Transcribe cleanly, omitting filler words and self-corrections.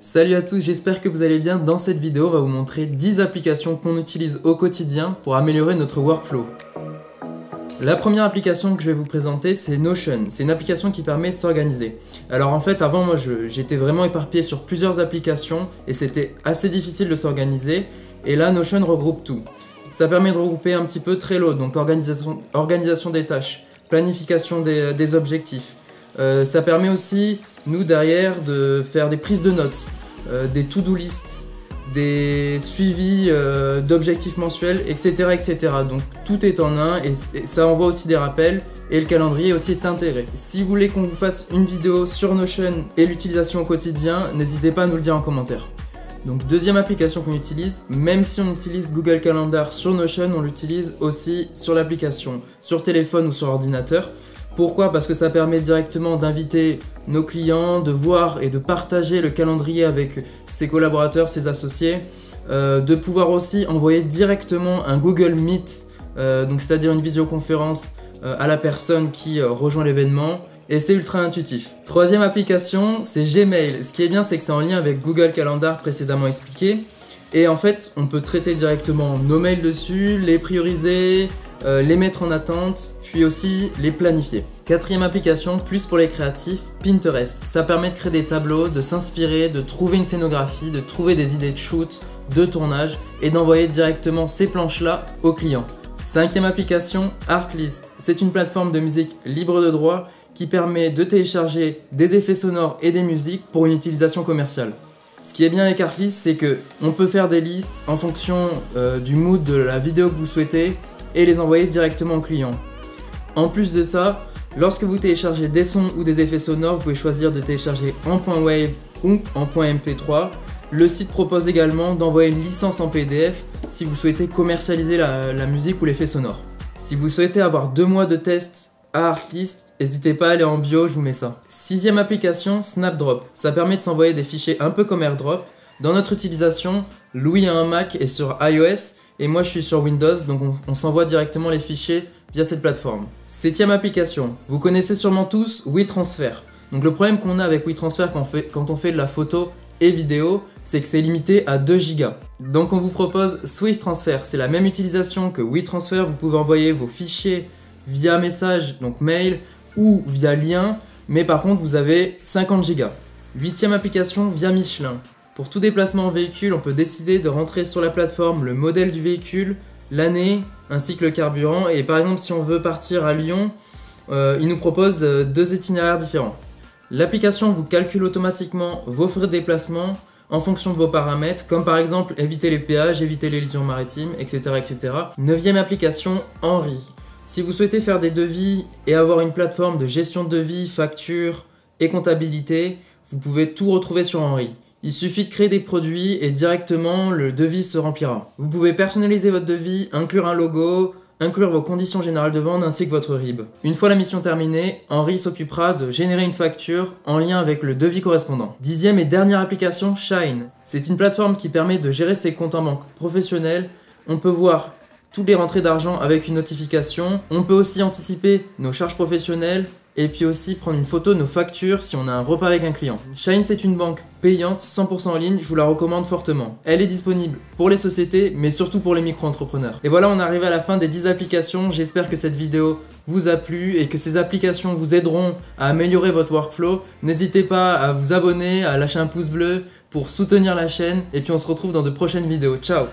Salut à tous, j'espère que vous allez bien. Dans cette vidéo, on va vous montrer 10 applications qu'on utilise au quotidien pour améliorer notre workflow. La première application que je vais vous présenter, c'est Notion. C'est une application qui permet de s'organiser. Alors en fait, avant, moi, j'étais vraiment éparpillé sur plusieurs applications et c'était assez difficile de s'organiser. Et là, Notion regroupe tout. Ça permet de regrouper un petit peu Trello, donc organisation des tâches, planification des objectifs. Ça permet aussi, nous derrière, de faire des prises de notes, des to-do lists, des suivis d'objectifs mensuels, etc., etc. Donc tout est en un et ça envoie aussi des rappels et le calendrier aussi est intégré. Si vous voulez qu'on vous fasse une vidéo sur Notion et l'utilisation au quotidien, n'hésitez pas à nous le dire en commentaire. Donc deuxième application qu'on utilise, même si on utilise Google Calendar sur Notion, on l'utilise aussi sur l'application, sur téléphone ou sur ordinateur. Pourquoi? Parce que ça permet directement d'inviter nos clients, de voir et de partager le calendrier avec ses collaborateurs, ses associés, de pouvoir aussi envoyer directement un Google Meet, donc c'est-à-dire une visioconférence à la personne qui rejoint l'événement, et c'est ultra intuitif. Troisième application, c'est Gmail. Ce qui est bien, c'est que c'est en lien avec Google Calendar précédemment expliqué, et en fait, on peut traiter directement nos mails dessus, les prioriser, les mettre en attente, puis aussi les planifier. Quatrième application, plus pour les créatifs, Pinterest. Ça permet de créer des tableaux, de s'inspirer, de trouver une scénographie, de trouver des idées de shoot, de tournage et d'envoyer directement ces planches-là aux clients. Cinquième application, Artlist. C'est une plateforme de musique libre de droit qui permet de télécharger des effets sonores et des musiques pour une utilisation commerciale. Ce qui est bien avec Artlist, c'est qu'on peut faire des listes en fonction du mood de la vidéo que vous souhaitez et les envoyer directement aux clients. En plus de ça, lorsque vous téléchargez des sons ou des effets sonores, vous pouvez choisir de télécharger en .wave ou en .mp3. Le site propose également d'envoyer une licence en PDF si vous souhaitez commercialiser la musique ou l'effet sonore. Si vous souhaitez avoir 2 mois de test à Artlist, n'hésitez pas à aller en bio, je vous mets ça. Sixième application, Snapdrop. Ça permet de s'envoyer des fichiers un peu comme AirDrop. Dans notre utilisation, Louis a un Mac et sur iOS et moi je suis sur Windows, donc on s'envoie directement les fichiers via cette plateforme. Septième application, vous connaissez sûrement tous WeTransfer. Donc le problème qu'on a avec WeTransfer quand on fait de la photo et vidéo, c'est que c'est limité à 2 Go. Donc on vous propose SwissTransfer. C'est la même utilisation que WeTransfer, vous pouvez envoyer vos fichiers via message, donc mail, ou via lien, mais par contre vous avez 50 Go. Huitième application, via Michelin. Pour tout déplacement en véhicule, on peut décider de rentrer sur la plateforme le modèle du véhicule, l'année, ainsi que le carburant. Et par exemple, si on veut partir à Lyon, il nous propose 2 itinéraires différents. L'application vous calcule automatiquement vos frais de déplacement en fonction de vos paramètres, comme par exemple éviter les péages, éviter les liaisons maritimes, etc. etc. Neuvième application, Henri. Si vous souhaitez faire des devis et avoir une plateforme de gestion de devis, factures et comptabilité, vous pouvez tout retrouver sur Henri. Il suffit de créer des produits et directement le devis se remplira. Vous pouvez personnaliser votre devis, inclure un logo, inclure vos conditions générales de vente ainsi que votre RIB. Une fois la mission terminée, Henri s'occupera de générer une facture en lien avec le devis correspondant. Dixième et dernière application, Shine. C'est une plateforme qui permet de gérer ses comptes en banque professionnels. On peut voir toutes les rentrées d'argent avec une notification. On peut aussi anticiper nos charges professionnelles et puis aussi prendre une photo de nos factures si on a un repas avec un client. Shine, c'est une banque payante 100% en ligne, je vous la recommande fortement. Elle est disponible pour les sociétés mais surtout pour les micro-entrepreneurs. Et voilà, on arrive à la fin des 10 applications. J'espère que cette vidéo vous a plu et que ces applications vous aideront à améliorer votre workflow. N'hésitez pas à vous abonner, à lâcher un pouce bleu pour soutenir la chaîne et puis on se retrouve dans de prochaines vidéos. Ciao!